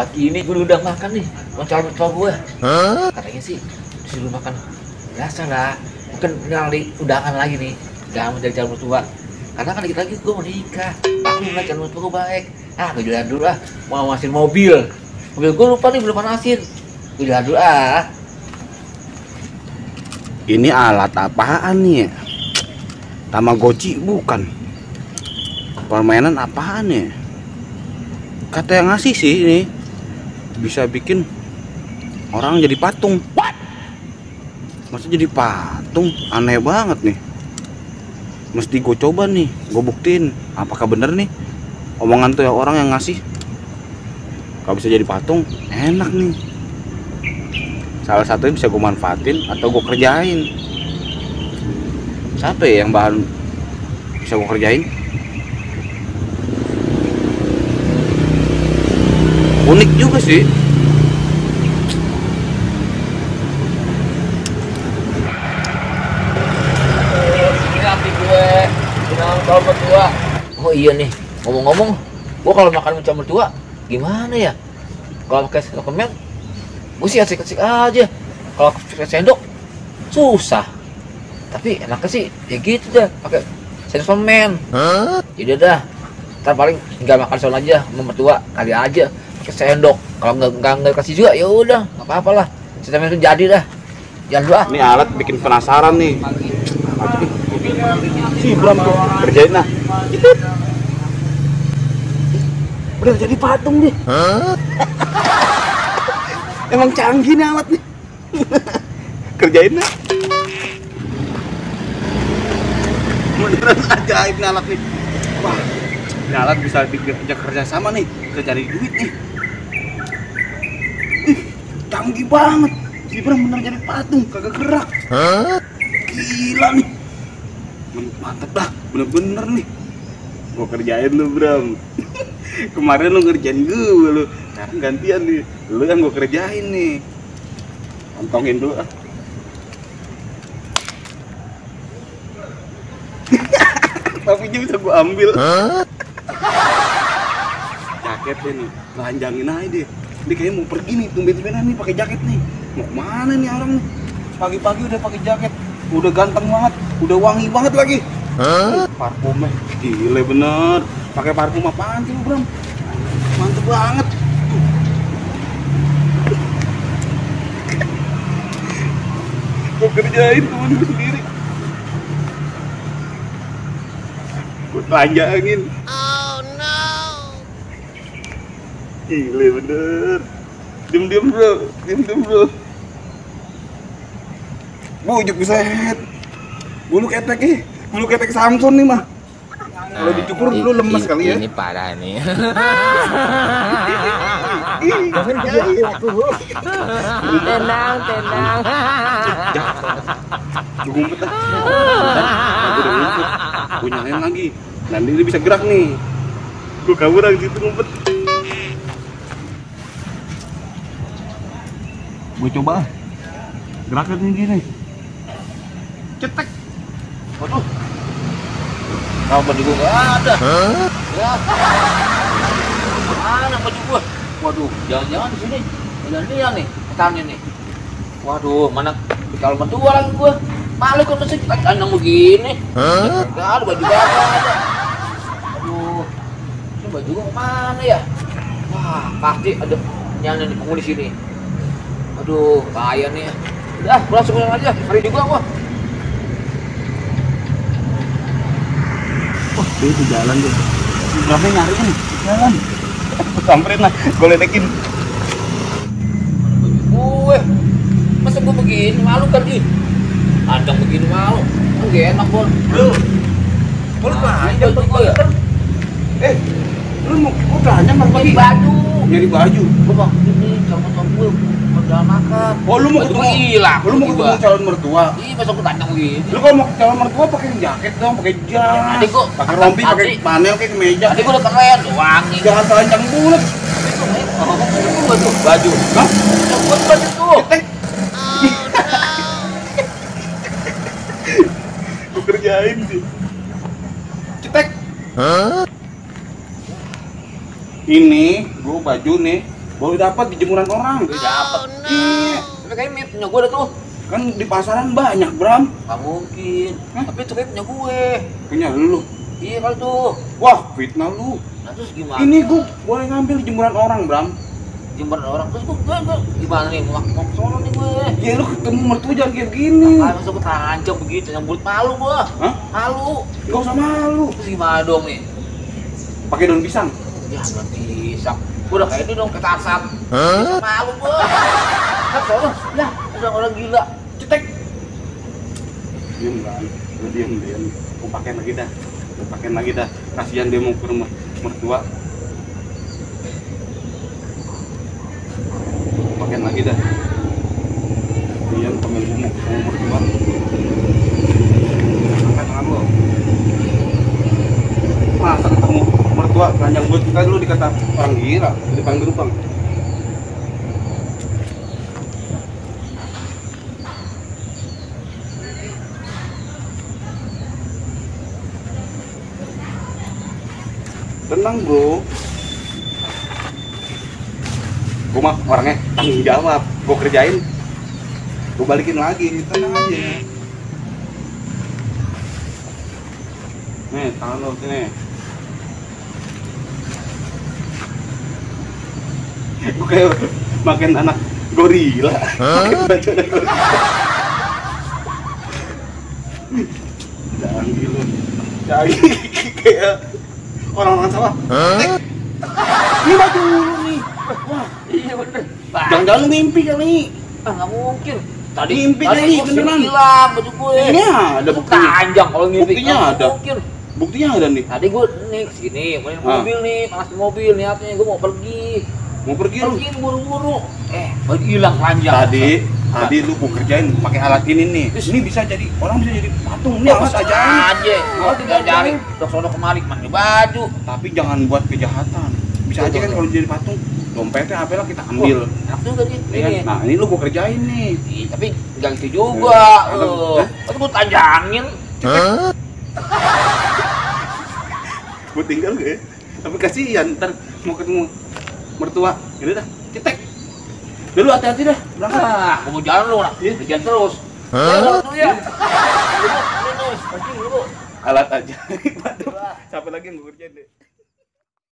Pagi ini gue udah makan nih, mau calon mertua gue. Katanya sih disuruh makan biasa lah. Mungkin kali undangan lagi nih, udah mau jadi calon mertua. Karena kan dikit lagi gue mau nikah. Aku nggak calon mertua gue baik. Gue jalan dulu ah, mau manasin mobil. Mobil gue lupa nih belum manasin. Gue jalan dulu ah. Ini alat apaan nih? Tamagotchi bukan? Permainan apaan ya? Kata yang ngasih sih ini bisa bikin orang jadi patung. Masa jadi patung? Aneh banget nih. Mesti gue coba nih, gue buktiin apakah bener nih omongan tuh ya orang yang ngasih. Kalau bisa jadi patung, enak nih. Salah satunya bisa gue manfaatin atau gue kerjain. Siapa ya yang bahan bisa gue kerjain? Unik juga sih. Ini hati gue, calon mertua. Oh iya nih, ngomong-ngomong, gue kalau makan calon mertua gimana ya? Kalau pakai sendok gue sih asik-asik aja. Kalau pakai sendok susah. Tapi enaknya sih ya gitu dah, pakai sendok semen. Jadi dah, ntar paling tinggal makan soal aja sama mertua kali aja pakai sendok. Kalau nggak kasih juga ya udah nggak apa-apa lah. Semen itu jadi dah. Jangan dulu ah. Ini alat bikin penasaran nih. Si Bram tuh kerjain nah. Udah jadi patung nih. Emang canggih nih alat nih. Kerjain nah. Beneran ajaib nih alat nih. Wah, ini alat bisa diajak kerja sama nih, bisa cari duit nih. Canggih banget. Si Bram bener jadi patung, kagak gerak. Gila nih. Mantap dah, bener-bener nih. Gua kerjain lu, Bram. Kemarin lu ngerjain gue lu. Sekarang gantian nih. Lu yang gua kerjain nih. Kantongin dulu ah. Papinya bisa gua ambil. Jaketnya nih, telanjangin aja deh. Dia kayaknya mau pergi nih, tumben-tumbenan nih pakai jaket nih. Mau kemana nih orang nih? Pagi-pagi udah pakai jaket, udah ganteng banget, udah wangi banget lagi. Parfumnya gile bener. Pakai parfum apaan sih lu, Bram? Mantep banget. Gue kerjain temen gue sendiri. Gue telanjangin. Oh no. Gile bener. Diam-diam bro, diam-diam bro. Bujuk buset. Bulu ketek Samson nih mah. Kalau dicukur dulu lemes kali ya. Ini parah nih. Tenang. Gue ngumpet dah. Gue udah ngumpet. Gue nyalain lagi. Nanti dia bisa gerak nih. Gue kabur lagi situ ngumpet. Gue coba. Geraknya tinggi nih. Cetek. Waduh. Kalau baju gue nggak ada. Ya. Mana baju gue? Waduh, jangan-jangan di sini. Jangan dia nih, petani nih. Waduh, mana kalau mertua lagi gue. Malu kan masih kandang begini. Nggak ada baju baru ada. Aduh, ini baju gue kemana ya? Wah, pasti ada nyana nih penghuni sini. Aduh, bahaya nih. Udah, pulang sekarang aja. Hari juga gua. Wah, dia itu jalan deh. Berapa nyari nih? Jalan. Samperin lah, gue ledekin. Gue, masa gue begini malu kan ih. Andang begini malu, gak enak bol. Bro, lu belanja pagi ya? Lu mau belanja pagi? Baju. Nyari baju. Gue bang, ini calon gue udah makan. Oh, lu mau ketemu hilang. Lu mau ketemu calon mertua? Ih, masa gue tandang begini. Lu kalau mau calon mertua pakai jaket dong, pakai jas. Adik gua pakai rompi, pakai panel, kayak kemeja. Tadi gue udah keren, wangi. Jangan telanjang bulat. Baju. Hah? Buat baju tuh. Cetek. Gue kerjain sih. Cetek. Ini gue baju nih Baru dapat di jemuran orang. Gue dapet. Iya. Tapi kayaknya mie punya gue dah tuh. Kan di pasaran banyak, Bram. Gak mungkin. Hah? Tapi itu kayak punya gue. Punya lu. Iya kali tuh. Wah, fitnah lu. Nah terus gimana? Ini gua boleh ngambil di jemuran orang, Bram. Jembaran orang terus gue gimana nih mau ke sono nih gue. Ya lu ketemu mertua jangan kayak begini. Makanya masa gue terancam begitu yang bulat malu gue. Hah? Malu. Gak usah malu. Terus gimana dong nih? Pakai daun pisang. Ya nggak bisa. Gue udah kayak ini dong ke Tarzan. Malu gue. Kan sono lah udah orang gila. Cetek. Diam kan. Lu diam. Gua pakein lagi dah. Kasihan dia mau ke rumah mertua. Pakein lagi dah. Diam panggil gua mau mertua. Angkat tangan lo. Masa ketemu mertua ranjang buat kita dulu dikata orang gila di depan gerbang. Tenang bro, gue mah orangnya tanggung jawab, gue kerjain, gue balikin lagi, tenang aja. Nih, tangan lo sini. Gue kayak makin anak gorila. Makin baju anak gorila. Jangan gitu, jangan kayak orang-orang sawah. Ini baju lu nih. Wah, Iya bener. jangan-jangan lu mimpi kali. Ah nggak mungkin. Tadi Mimpi tadi kali, gue beneran. hilang baju gue. Ini ada buktinya. Panjang kalau mimpi. Buktinya Nggak ada. Mungkin. Buktinya ada nih. Tadi gue nih kesini, main Ah. mobil nih, panas di mobil niatnya gue mau pergi. Mau pergi lu. Pergi buru-buru. Baju hilang panjang. Tadi lu gua kerjain pakai alat ini nih. Ini bisa jadi orang bisa jadi patung. Ini alat aja. aja. Gue tinggal cari udah sono kemari mana baju. Tapi jangan buat kejahatan. Bisa aja kan kalau jadi patung, dompetnya apa lah kita ambil. Enak juga nih. Ya kan? Ini. Nah, ini lu gua kerjain nih. Ih, tapi enggak gitu juga. Hah? Tapi gue tanjangin. Gua tinggal gak ya? Tapi kasihan ntar mau ketemu mertua. Ini dah, cetek. Dulu hati-hati dah. Berangkat. Gue mau jalan lu nak. Iya. Jalan terus. Ya, dulu ya. Dulu, dulu, dulu. Alat aja. Sampai lagi yang gua kerjain deh.